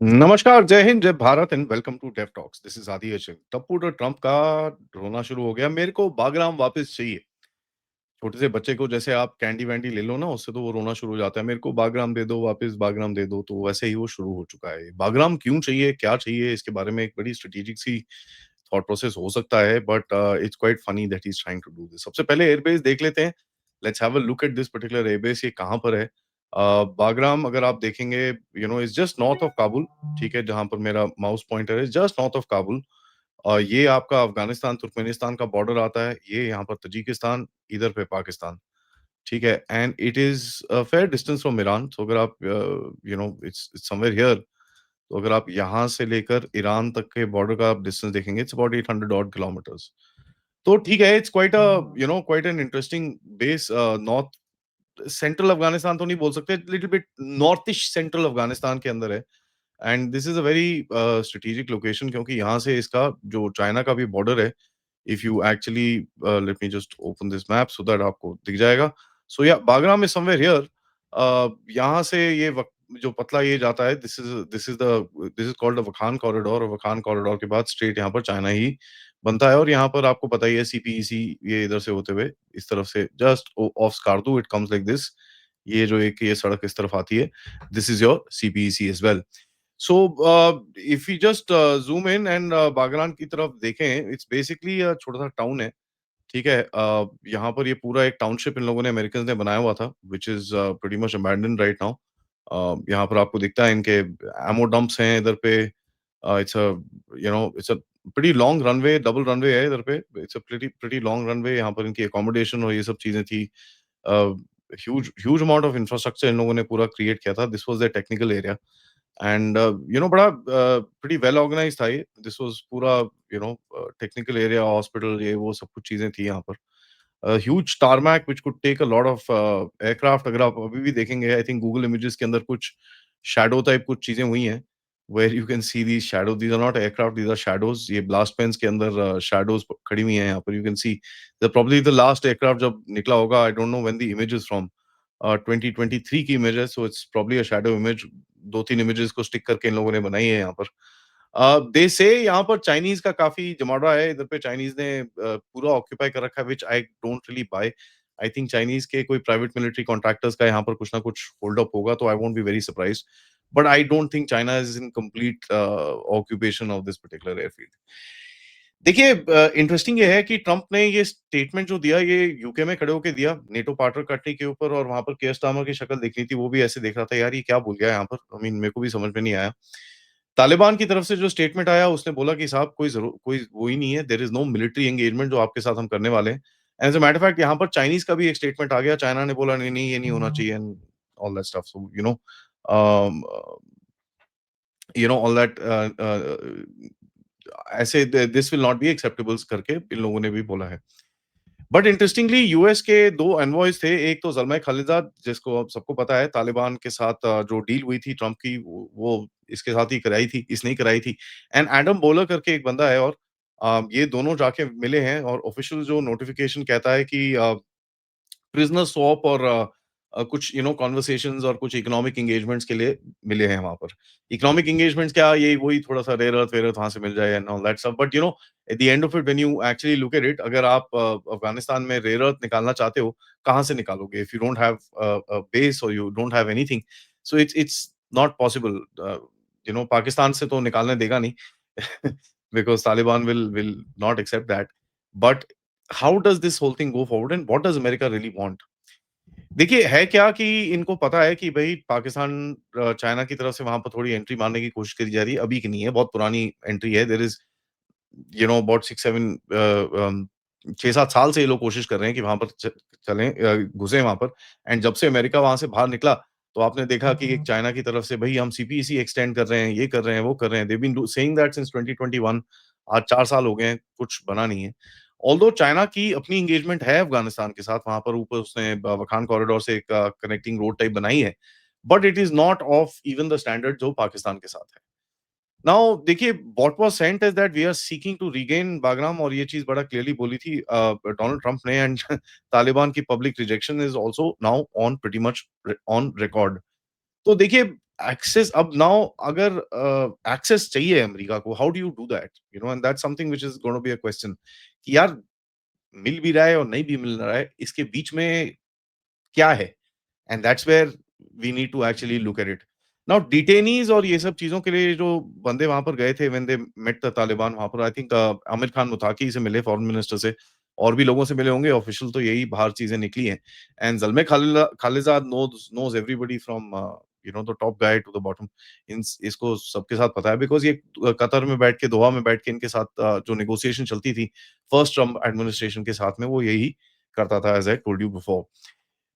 नमस्कार, जय हिंद, जय Bharat and welcome to Dev talks. This is Adi Ashok. Tappu the Trump का रोना शुरू हो गया। मेरे को बागराम वापस चाहिए। छोटे से बच्चे को जैसे आप कैंडी-वैंडी ले लो ना, उससे तो वो रोना शुरू हो जाता है। मेरे को बागराम दे दो, वापस बागराम दे दो, तो वैसे ही वो शुरू हो चुका है। बागराम क्यों चाहिए, क्या चाहिए, इसके बारे में एक बड़ी स्ट्रैटेजिक सी थॉट प्रोसेस हो सकता है, but it's quite funny that he is trying to do this. सबसे पहले एयरबेस देख लेते हैं। Let's have a look at this particular airbase. ये कहाँ पर है? बागराम अगर आप देखेंगे, it's just north of Kabul. ठीक है, जहाँ पर मेरा माउस पॉइंटर है, जस्ट नॉर्थ ऑफ काबुल। ये आपका अफगानिस्तान तुर्कमेनिस्तान का बॉर्डर आता है। ये यहाँ पर तजिकिस्तान, इधर पे पाकिस्तान। ठीक है, and it is a fair distance from Iran. So अगर आप इट्स समवेयर हियर। तो अगर आप यहाँ से लेकर ईरान तक के बॉर्डर का आप डिस्टेंस देखेंगे, इट्स अबाउट 800 ऑड किलोमीटर्स। तो ठीक है, it's quite an interesting base. North central Afghanistan तो नहीं बोल सकते, लिटिल बिट नॉर्थिश सेंट्रल अफगानिस्तान के अंदर है। And this is a very strategic location, क्योंकि यहाँ से इसका जो चाइना का भी बॉर्डर है, if you actually let me just open this map so that आपको दिख जाएगा। सो या बागराम इज समवेयर हियर। यहाँ से ये जो पतला ये जाता है, this is called the वखान corridor. और वखान कॉरिडोर के बाद स्ट्रेट यहाँ पर चाइना ही बनता है। और यहाँ पर आपको पता ही है, सीपीईसी ये इधर से होते हुए इस तरफ से just off Skardu it comes like this. ये जो एक ये सड़क इस तरफ आती है, this is your CPEC as well. So if you just zoom in and Bagram की तरफ देखें, इट्स बेसिकली छोटा-सा टाउन है। ठीक है? यहाँ पर ये पूरा एक टाउनशिप इन लोगों ने, अमेरिकन्स ने बनाया हुआ था, which is pretty much abandoned right now. यहाँ पर आपको दिखता है इनके एमो डंप्स हैं इधर पे। It's a pretty long runway, double runway है इधर पे। It's a pretty pretty long runway. यहाँ पर इनकी अकोमोडेशन और ये सब चीज़ें थी। Huge huge amount of infrastructure इन लोगों ने पूरा क्रिएट किया था। This was their technical area. And बड़ा प्रीटी वेल ऑर्गेनाइज्ड था ये। दिस वाज़ पूरा टेक्निकल एरिया, हॉस्पिटल, ये वो सब कुछ चीज़ें थी यहाँ पर। Huge tarmac which could take a lot of aircraft. अगर आप अभी भी देखेंगे, आई थिंक गूगल इमेजेस के अंदर कुछ शैडो टाइप कुछ चीज़ें हुई हैं, where you can see these shadow. These are not aircraft, these are shadows. ये ब्लास्ट पेन्स के अंदर शैडोज़ खड़ी हुई हैं यहाँ पर। You can see the probably the last aircraft जब निकला होगा, I don't know when the image is from. 2023 की इमेज है, so it's probably a shadow image. 2-3 images को स्टिक करके इन लोगों ने बनाई है यहाँ पर। दे से यहाँ पर चाइनीज़ का काफ़ी जमावड़ा है। इधर पे चाइनीज़ ने पूरा ऑक्यूपाई कर रखा है, which I don't really buy. I think Chinese के कोई प्राइवेट मिलिट्री कॉन्ट्रैक्टर्स का यहाँ पर कुछ ना कुछ होल्ड अप होगा, तो I won't be very surprised. But I don't think China is in complete occupation of this particular airfield. देखिए, इंटरेस्टिंग ये है कि ट्रम्प ने ये स्टेटमेंट जो दिया, ये यूके में खड़े होके दिया, नेटो पार्टनर कटने के ऊपर। और वहाँ पर कियर स्टारमर की शक्ल देखनी थी, वो भी ऐसे देख रहा था, यार ये क्या बोल गया यहाँ पर? आई मीन मेरे को भी समझ में नहीं आया। तालिबान की तरफ से जो स्टेटमेंट आया, उसने बोला कि साहब कोई वो ही नहीं है, there is no military engagement जो आपके साथ हम करने वाले हैं। As a matter of fact यहाँ पर चाइनीज़ का भी एक स्टेटमेंट आ गया। चाइना ने बोला नहीं, नहीं ये नहीं होना चाहिए and all that stuff. So um, all that ऐसे दिस विल नॉट बी एक्सेप्टेबल्स करके इन लोगों ने भी बोला है। बट इंटरेस्टिंगली यूएस के 2 एनवॉयज थे। एक तो ज़ल्मई खलीलज़ाद, जिसको अब सबको पता है तालिबान के साथ जो डील हुई थी ट्रम्प की, वो इसके साथ ही कराई थी, इसने ही कराई थी। एंड एडम बोलर करके एक बंदा है। और ये दोनों जाके मिले हैं, और ऑफिशियल जो नोटिफिकेशन कहता है कि प्रिजनर स्वैप और कुछ कन्वर्सेशंस और कुछ इकोनॉमिक एंगेजमेंट्स के लिए मिले हैं वहाँ पर। इकोनॉमिक एंगेजमेंट्स क्या, ये वही थोड़ा-सा रेयर अर्थ वेयर अर्थ वहाँ से मिल जाए and all that stuff. But at the end of it when you actually look at it, अगर आप अफगानिस्तान में रेयर अर्थ निकालना चाहते हो, कहाँ से निकालोगे? If you don't have a base और you don't have anything, so it's not possible. Pakistan से तो निकालने देगा नहीं because Taliban will not accept that. But how does this whole thing go forward and what does America really want? देखिए, है क्या कि इनको पता है कि भई पाकिस्तान चाइना की तरफ से वहाँ पर थोड़ी एंट्री मारने की कोशिश करी जा रही है, अभी की नहीं है, बहुत पुरानी एंट्री है। देयर इज़ अबाउट 6-7 6-7 साल से ये लोग कोशिश कर रहे हैं कि वहाँ पर चलें, घुसें वहाँ पर। एंड जब से अमेरिका वहाँ से बाहर निकला, तो आपने देखा कि एक चाइना की तरफ से भई हम सीपीईसी एक्सटेंड कर रहे हैं, ये कर रहे हैं, वो कर रहे हैं। They been saying that since 2021। आज 4 साल हो गए हैं, कुछ बना नहीं है। ऑल्दो चाइना की अपनी एंगेजमेंट है अफगानिस्तान के साथ, वहाँ पर ऊपर उसने वखान कॉरिडोर से एक कनेक्टिंग रोड टाइप बनाई है। But it is not of even the standard जो पाकिस्तान के साथ है। नाउ देखिए, what was sent is that we are seeking to regain Bagram, और ये चीज़ बड़ा क्लियरली बोली थी डोनाल्ड ट्रम्प ने। एंड तालिबान की public rejection is also now on pretty much on record. तो देखिए, एक्सेस अब नाउ अगर एक्सेस चाहिए अमेरिका को, how do you do that? You know and that's something which is gonna be a question कि यार मिल भी रहा है और नहीं भी मिल रहा है, इसके बीच में क्या है? And that's where we need to actually look at it. Now detainees और ये सब चीज़ों के लिए जो बंदे वहाँ पर गए थे when they met the Taliban वहाँ पर आई थिंक आमिर खान मुताकी से मिले फॉरेन मिनिस्टर से और भी लोगों से मिले होंगे, ऑफिशियल तो यही बाहर चीज़ें निकली हैं। And Zalmay Khalilzad knows everybody from you know the top guy to the bottom. इन इसको सबके साथ पता है बिकॉज़ ये कतर में बैठ के, दोहा में बैठ के इनके साथ जो नेगोशिएशन चलती थी फर्स्ट ट्रम्प एडमिनिस्ट्रेशन के साथ में, वो यही करता था as I told you before.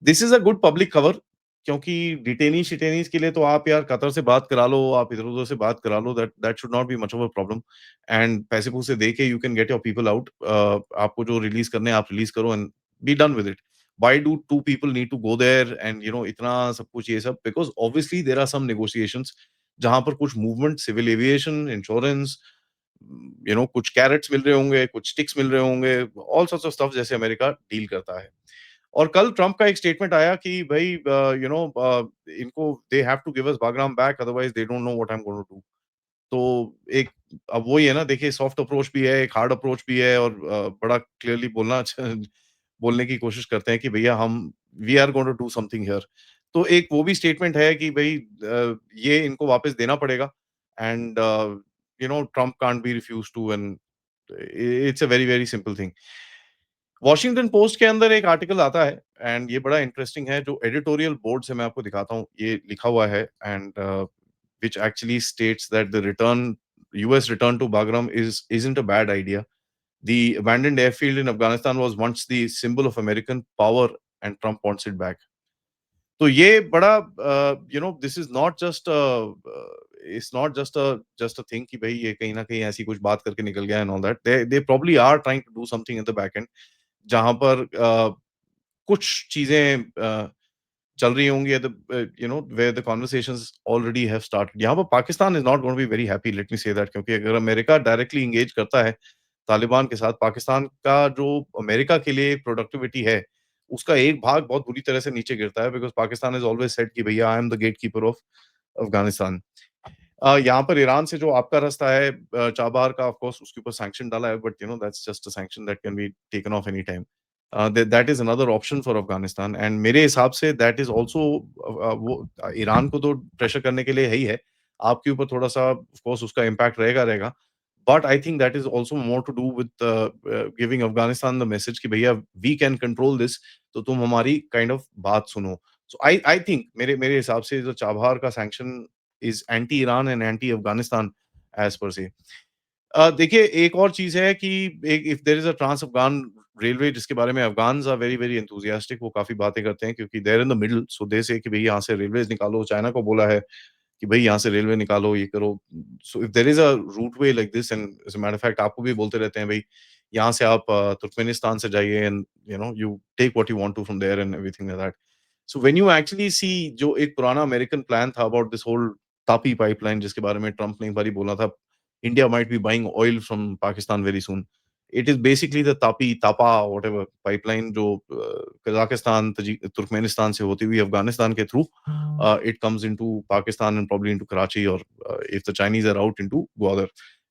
This is a good public खबर क्योंकि डिटेनी-शिटेनीज़ के लिए तो आप यार कतर से बात करा लो, आप इधर-उधर से बात करा लो, that that should not be much of a problem and पैसे-पूसे दे के you can get your people out. आपको जो रिलीज़ करने हैं आप रिलीज़ करो and be done with it. Why do 2 people need to go there and you know इतना सब कुछ ये सब because obviously there are some negotiations जहाँ पर कुछ movement, civil aviation, insurance, you know कुछ कैरेट्स मिल रहे होंगे, कुछ स्टिक्स मिल रहे होंगे, ऑल सॉर्ट्स ऑफ स्टफ जैसे अमेरिका डील करता है। और कल ट्रम्प का एक स्टेटमेंट आया कि भई यू नो इनको they have to give us Bagram back otherwise they don't know what I am gonna do. तो एक अब वही है ना, देखिए सॉफ्ट अप्रोच भी है, एक हार्ड अप्रोच भी है और बड़ा क्लियरली बोलना बोलने की कोशिश करते हैं कि भैया हम we are going to do something here. तो एक वो भी स्टेटमेंट है कि भई ये इनको वापस देना पड़ेगा and you know Trump can't be refused to and it's a very, very simple thing. Washington Post के अंदर एक आर्टिकल आता है एंड ये बड़ा इंटरेस्टिंग है, जो एडिटोरियल बोर्ड से मैं आपको दिखाता हूँ, ये लिखा हुआ है and which actually states that the return US return to Bagram isn't a bad idea. The abandoned airfield in Afghanistan was once the symbol of American power and Trump wants it back. तो ये बड़ा you know this is not just it's not just a thing कि भाई ये कहीं ना कहीं ऐसी कुछ बात करके निकल गया and all that, they probably are trying to do something in the back end जहां पर कुछ चीजें चल रही होंगी at the you know where the conversations already have started. यहाँ पर Pakistan is not going to be very happy, let me say that, क्योंकि अगर अमेरिका डायरेक्टली इंगेज करता है तालिबान के साथ, पाकिस्तान का जो अमेरिका के लिए प्रोडक्टिविटी है, उसका एक भाग बहुत बुरी तरह से नीचे गिरता है because Pakistan is always said कि भैया I am the gatekeeper of Afghanistan. यहाँ पर ईरान से जो आपका रास्ता है चाबहार का, ऑफ कोर्स उसके ऊपर सैंक्शन डाला है, but you know that's just a sanction that can be taken of any time. That is another option for Afghanistan and मेरे हिसाब से दैट इज़ आल्सो वो ईरान को तो प्रेशर करने के लिए है ही है। आपके ऊपर थोड़ा-सा ऑफ कोर्स उसका इम्पैक्ट रहेगा। But I think that is also more to do with giving Afghanistan the message कि भैया वी कैन कंट्रोल दिस, तो तुम हमारी काइंड ऑफ बात सुनो। सो आई आई थिंक मेरे मेरे हिसाब से जो चाबहार का sanction is anti Iran and anti Afghanistan as per से। देखिए एक और चीज़ है कि एक if there is a trans Afghan railway जिसके बारे में Afghans are very, very enthusiastic, वो काफ़ी बातें करते हैं क्योंकि they are in the middle, so they say कि भई यहाँ से रेलवेज़ निकालो, चाइना को बोला है कि भई यहाँ से रेलवे निकालो, ये करो। So if there is a routeway like this and as a matter of fact आपको भी बोलते रहते हैं भई यहाँ से आप तुर्कमेनिस्तान से जाइए and you know you take what you want to from there and everything like that. So when you actually see जो एक पुराना अमेरिकन प्लान था about this whole TAPI pipeline जिसके बारे में ट्रम्प ने एक बारी बोला था, India might be buying oil from Pakistan very soon. It is basically the Tapi, Tapa, whatever pipeline जो कजाकिस्तान, तुर्कमेनिस्तान से होती हुई अफगानिस्तान के through it comes into Pakistan and probably into Karachi or if the Chinese are out into Gwadar.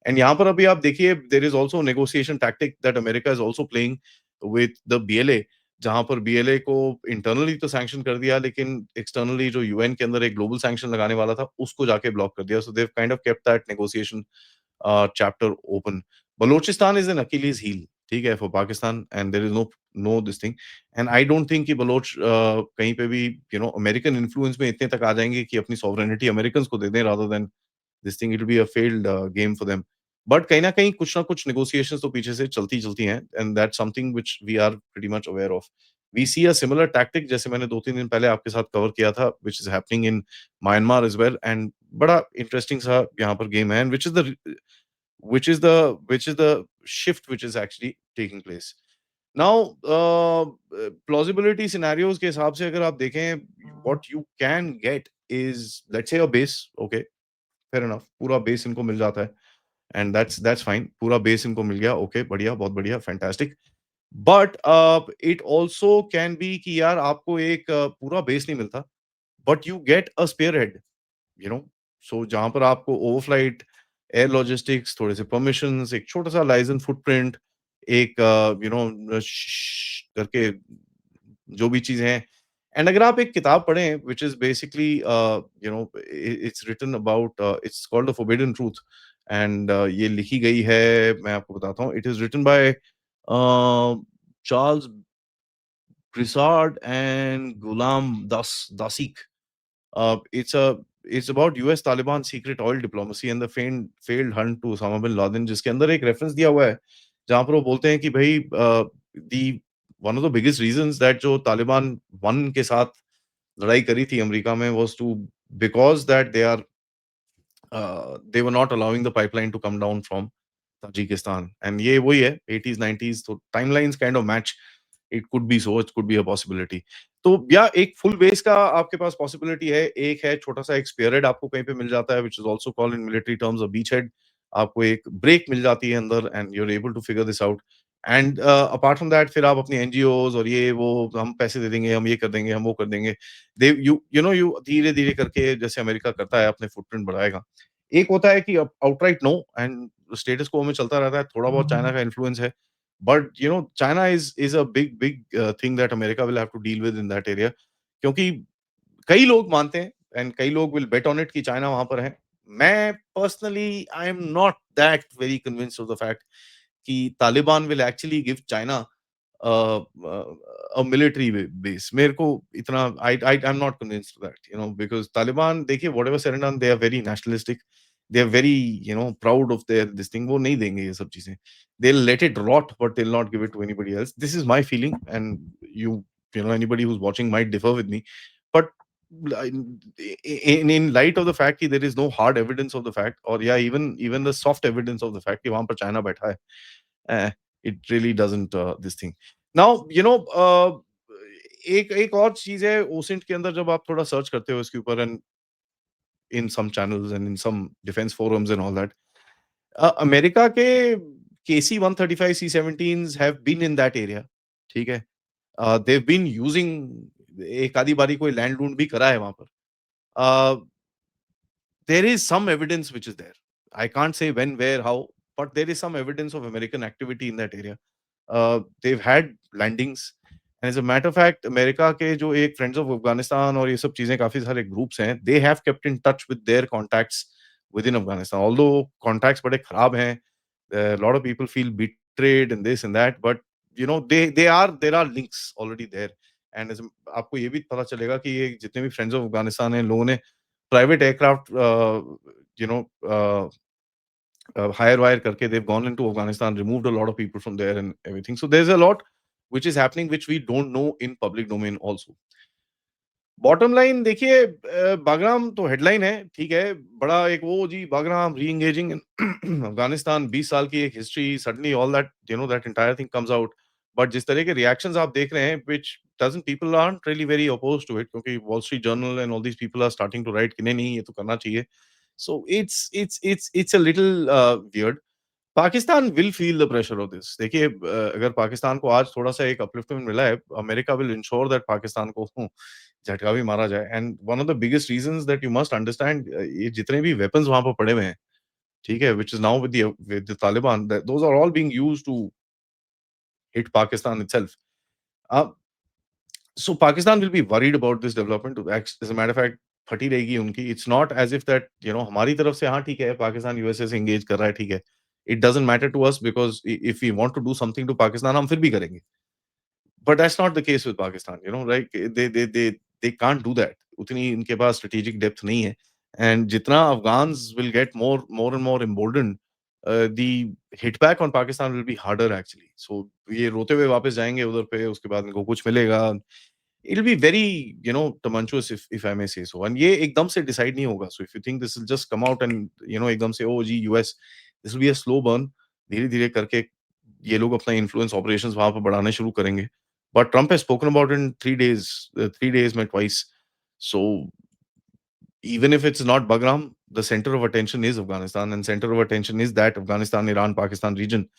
And यहाँ पर अभी आप देखिए there is also a negotiation tactic that America is also playing with the BLA, जहाँ पर BLA को internally तो sanction कर दिया लेकिन एक्सटर्नली जो यूएन के अंदर एक ग्लोबल सैंक्शन लगाने वाला था उसको जाके ब्लॉक कर दिया। So they kind of kept that negotiation chapter open. Balochistan is an Achilles heel, ठीक है, for Pakistan and there is no this thing and I don't think कि बलोच कहीं पे भी you know American influence में इतने तक आ जाएंगे कि अपनी sovereignty Americans को दे दें rather than this thing, it will be a failed game for them. But कहीं ना कहीं कुछ ना कुछ negotiations तो पीछे से चलती चलती हैं and that's something which we are pretty much aware of. We see a similar tactic जैसे मैंने 2-3 दिन पहले आपके साथ कवर किया था which is happening in Myanmar as well and बड़ा इंटरेस्टिंग सा यहाँ पर गेम है and which is the shift which is actually taking place. Now plausibility scenarios के हिसाब से अगर आप देखें what you can get is let's say a base, okay, fair enough, पूरा बेस इनको मिल जाता है एंड दैट्स फाइन, पूरा बेस इनको मिल गया, ओके बढ़िया, बहुत बढ़िया, fantastic. But it also can be कि यार आपको एक पूरा बेस नहीं मिलता but you get a spare head. You know so जहाँ पर आपको ओवरफ्लाइट, एयर लॉजिस्टिक्स, थोड़े से परमिशंस, एक छोटा-सा लाइसेंस फुटप्रिंट, एक करके जो भी चीज़ें हैं। एंड अगर आप एक किताब पढ़ें which is basically it's written about it's called the forbidden truth and ये लिखी गई है, मैं आपको बताता हूँ, it is written by Charles Brisard and Guillaume Dasquie. It's about US Taliban secret oil diplomacy and the failed hunt to Osama bin Laden, जिसके अंदर एक रेफरेंस दिया हुआ है जहां पर वो बोलते हैं कि भाई the one of the biggest reasons that जो तालिबान वन के साथ लड़ाई करी थी अमेरिका में was to because that they were not allowing the pipeline to come down from Tajikistan. And ये वही है 80s 90s, तो timelines kind of match. It could be so, it could be a possibility. तो या एक full bass का आपके पास possibility है, एक है छोटा सा एक स्पेयरहेड आपको कहीं पे मिल जाता है which is also called in military terms a beachhead. आपको एक ब्रेक मिल जाती है अंदर and you are able to figure this out. And apart from that फिर आप अपनी एनजीओज और ये वो हम पैसे दे देंगे, हम ये कर देंगे, हम वो कर देंगे. दे यू धीरे धीरे करके जैसे अमेरिका करता है अपने फुटप्रिंट बढ़ाएगा. एक होता है कि outright no and status quo में चलता रहता है, थोड़ा बहुत चाइना का इन्फ्लुएंस है. But China is a big thing that America will have to deal with in that area. क्योंकि कई लोग मानते हैं एंड कई लोग विल बेट ऑन इट कि चाइना वहां पर है. मैं personally I am not that very convinced of the fact कि Taliban will actually give China military base. मेरे को इतना I I I am not convinced that because Taliban देखिए what ever said and done, they are very nationalistic, they are very proud of their this thing. वो नहीं देंगे ये सब चीजें. They let it rot but they will not give it to anybody else. This is my feeling and you anybody who's watching might differ with me. But in light of the fact that there is no hard evidence of the fact, or yeah, even the soft evidence of the fact कि वहां पर China बैठा है, eh, it really doesn't this thing. Now, एक एक और चीज है ओसेंट के अंदर जब आप थोड़ा सर्च करते हो इसके ऊपर and in some channels and in some defence forums and all that, America के KC-135 C-17s have been in that area. ठीक है. देव बीन यूजिंग, एक आधी बारी कोई लैंड लूट भी करा है वहां पर. there is some evidence which is there. I can't say when, where, how, but there is some evidence of American activity in that area. They've had landings. And as a matter of fact, America के जो एक Friends of Afghanistan और ये सब चीजें काफी सारे groups हैं, they have kept in touch with their contacts within Afghanistan. Although contacts बड़े खराब हैं, a lot of people feel betrayed and this and that, but there are links already there. And आपको ये भी पता चलेगा कि ये जितने भी Friends of Afghanistan हैं, लोगों ने private aircraft, hire wire करके they've gone into Afghanistan, removed a lot of people from there and everything. So there's a lot which is happening which we don't know in public domain also. Bottom line देखिए, बागराम तो headline है, ठीक है, बड़ा एक वो जी Bagram reengaging in Afghanistan 20 साल की एक history, suddenly all that that entire thing comes out. But जिस तरह के रिएक्शंस आप देख रहे हैं which doesn't people aren't really very opposed to it, क्योंकि Wall Street Journal and all these people are starting to write कि नहीं नहीं ये तो करना चाहिए. So it's a little weird. Pakistan will feel the pressure of this. देखिए, अगर पाकिस्तान को आज थोड़ा सा एक अपलिफ्टमेंट मिला है, America will ensure that Pakistan को झटका भी मारा जाए. And one of the biggest reasons that you must understand, ये जितने भी वेपन्स वहां पर पड़े हुए हैं, ठीक है, which is now with the Taliban, those are all being used to hit Pakistan itself. So Pakistan will be worried about this development. As a matter of fact फटी रहेगी उनकी. It's not as if that हमारी तरफ से हाँ ठीक है पाकिस्तान यूएसए से एंगेज कर रहा है, ठीक है, it doesn't matter to us because if we want to do something to Pakistan हम फिर भी करेंगे. But that's not the case with Pakistan. Right, they can't do that. उतनी इनके पास स्ट्रेटेजिक डेप्थ नहीं है. एंड जितना Afghans will get more and more emboldened, the hit back on Pakistan will be harder actually. So ये रोते हुए वापस जाएंगे उधर पे, उसके बाद इनको कुछ मिलेगा. It'll be very, tumultuous if I may say so. And ये एकदम से decide नहीं होगा. So if you think this will just come out and एकदम से oh ji US, this will be a slow burn. धीरे धीरे करके ये लोग अपना influence operations वहां पर बढ़ाने शुरू करेंगे. But Trump has spoken about it in 3 days, 3 days में twice. So even if it's not Bagram, the center of attention is Afghanistan, and center of attention is that Afghanistan, Iran, Pakistan region.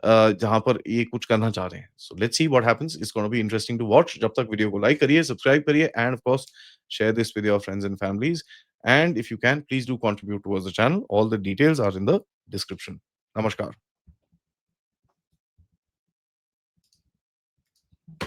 जहां पर ये कुछ करना चाह रहे हैं. So let's see what happens. It's gonna be interesting to watch. जब तक वीडियो को लाइक करिए, सब्सक्राइब करिए and of course share this with your friends and families. And if you can, please do contribute towards the channel. All the details are in the description. Namaskar.